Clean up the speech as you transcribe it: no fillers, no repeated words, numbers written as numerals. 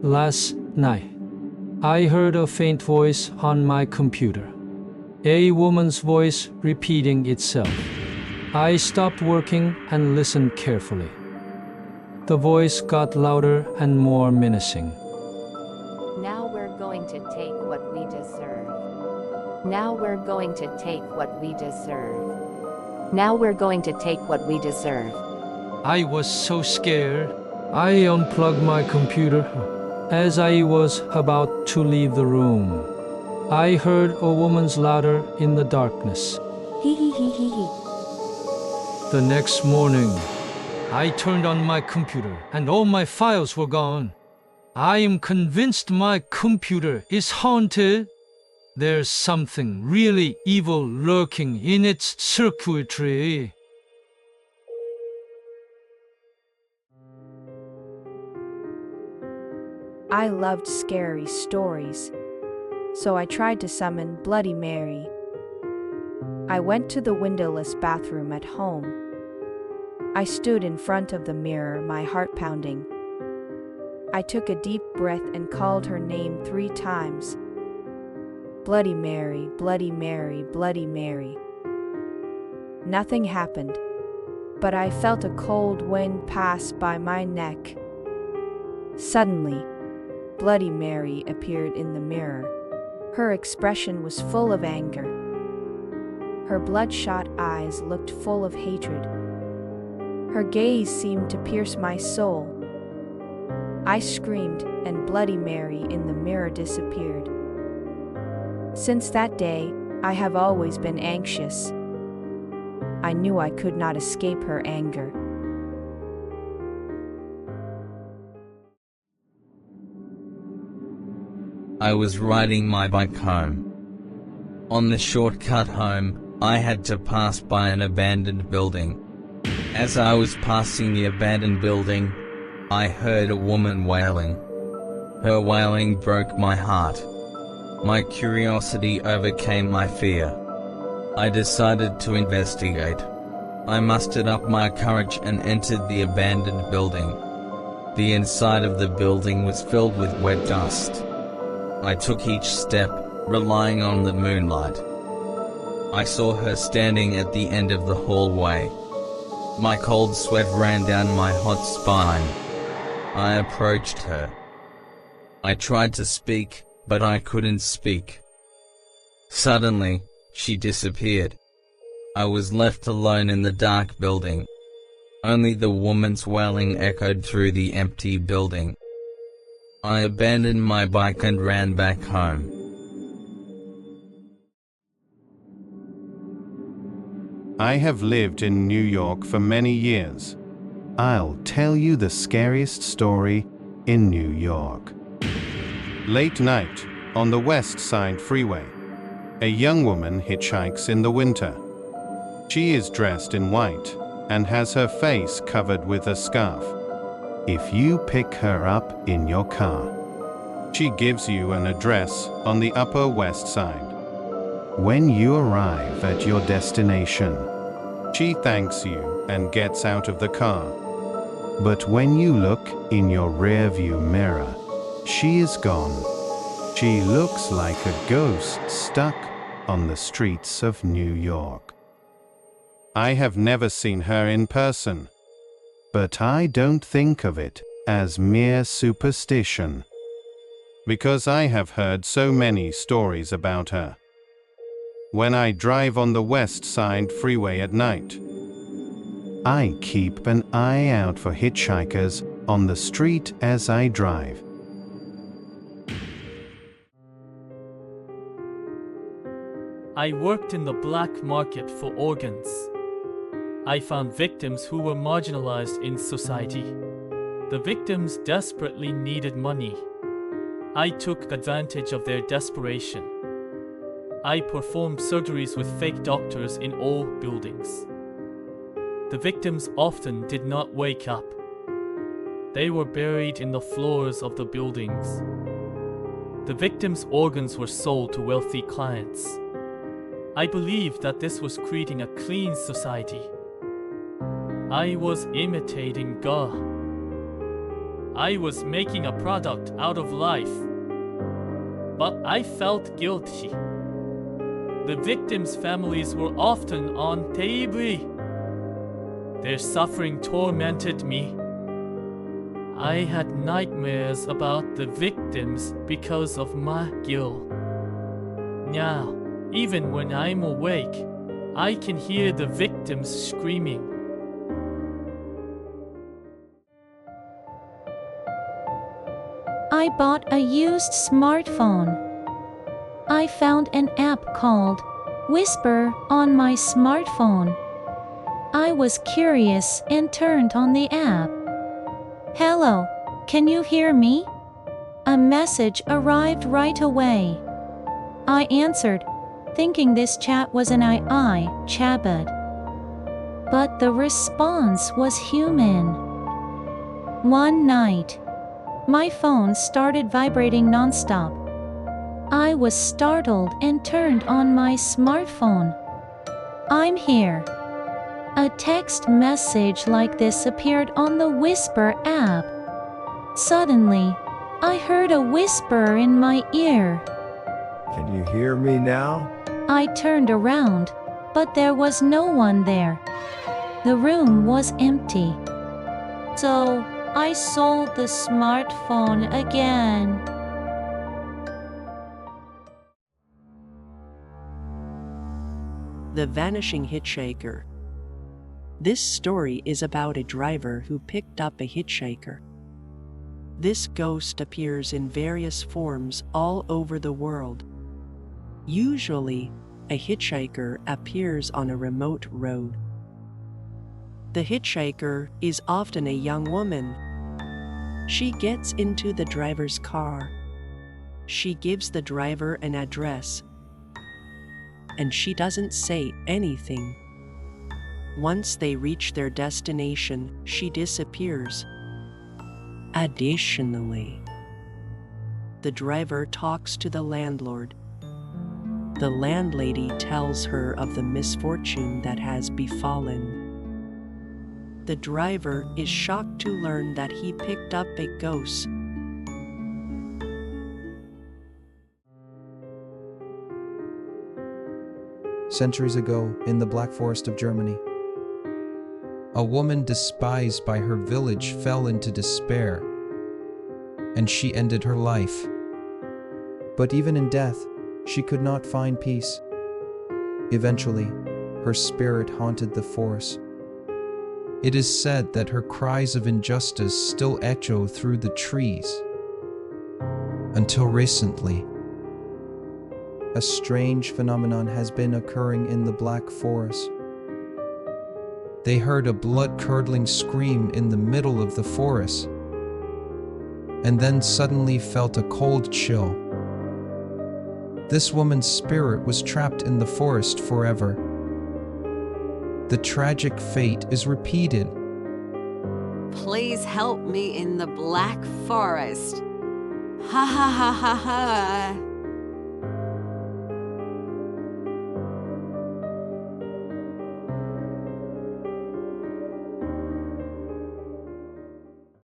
Last night, I heard a faint voice on my computer. A woman's voice repeating itself. I stopped working and listened carefully. The voice got louder and more menacing. Now we're going to take what we deserve. Now we're going to take what we deserve. Now we're going to take what we deserve. I was so scared. I unplugged my computer. As I was about to leave the room, I heard a woman's laughter in the darkness. Hee hee hee hee hee. The next morning, I turned on my computer and all my files were gone. I am convinced my computer is haunted. There's something really evil lurking in its circuitry. I loved scary stories, so I tried to summon Bloody Mary. I went to the windowless bathroom at home. I stood in front of the mirror, my heart pounding. I took a deep breath and called her name 3 times. Bloody Mary, Bloody Mary, Bloody Mary. Nothing happened, but I felt a cold wind pass by my neck. Suddenly, Bloody Mary appeared in the mirror. Her expression was full of anger. Her bloodshot eyes looked full of hatred. Her gaze seemed to pierce my soul. I screamed, and Bloody Mary in the mirror disappeared. Since that day, I have always been anxious. I knew I could not escape her anger. I was riding my bike home. On the shortcut home, I had to pass by an abandoned building. As I was passing the abandoned building, I heard a woman wailing. Her wailing broke my heart. My curiosity overcame my fear. I decided to investigate. I mustered up my courage and entered the abandoned building. The inside of the building was filled with wet dust. I took each step, relying on the moonlight. I saw her standing at the end of the hallway. My cold sweat ran down my hot spine. I approached her. I tried to speak, but I couldn't speak. Suddenly, she disappeared. I was left alone in the dark building. Only the woman's wailing echoed through the empty building. I abandoned my bike and ran back home. I have lived in New York for many years. I'll tell you the scariest story in New York. Late night, on the West Side Freeway, a young woman hitchhikes in the winter. She is dressed in white and has her face covered with a scarf. If you pick her up in your car, she gives you an address on the Upper West Side. When you arrive at your destination, she thanks you and gets out of the car. But when you look in your rearview mirror, she is gone. She looks like a ghost stuck on the streets of New York. I have never seen her in person, but I don't think of it as mere superstition, because I have heard so many stories about her. When I drive on the West Side Freeway at night, I keep an eye out for hitchhikers on the street as I drive. I worked in the black market for organs. I found victims who were marginalized in society. The victims desperately needed money. I took advantage of their desperation. I performed surgeries with fake doctors in all buildings. The victims often did not wake up. They were buried in the floors of the buildings. The victims' organs were sold to wealthy clients. I believed that this was creating a clean society. I was imitating God. I was making a product out of life. But I felt guilty. The victims' families were often on TV. Their suffering tormented me. I had nightmares about the victims because of my guilt. Now, even when I'm awake, I can hear the victims screaming. I bought a used smartphone. I found an app called Whisper on my smartphone. I was curious and turned on the app. Hello, can you hear me? A message arrived right away. I answered, thinking this chat was an AI chatbot. But the response was human. One night, my phone started vibrating nonstop. I was startled and turned on my smartphone. I'm here. A text message like this appeared on the Whisper app. Suddenly, I heard a whisper in my ear. Can you hear me now? I turned around, but there was no one there. The room was empty. So, I sold the smartphone again. The Vanishing Hitchhiker. This story is about a driver who picked up a hitchhiker. This ghost appears in various forms all over the world. Usually, a hitchhiker appears on a remote road. The hitchhiker is often a young woman. She gets into the driver's car. She gives the driver an address, and she doesn't say anything. Once they reach their destination, she disappears. Additionally, the driver talks to the landlord. The landlady tells her of the misfortune that has befallen. The driver is shocked to learn that he picked up a ghost. Centuries ago, in the Black Forest of Germany, a woman despised by her village fell into despair, and she ended her life. But even in death, she could not find peace. Eventually, her spirit haunted the forest. It is said that her cries of injustice still echo through the trees. Until recently, a strange phenomenon has been occurring in the Black Forest. They heard a blood-curdling scream in the middle of the forest, and then suddenly felt a cold chill. This woman's spirit was trapped in the forest forever. The tragic fate is repeated. Please help me in the Black Forest. Ha ha ha ha ha.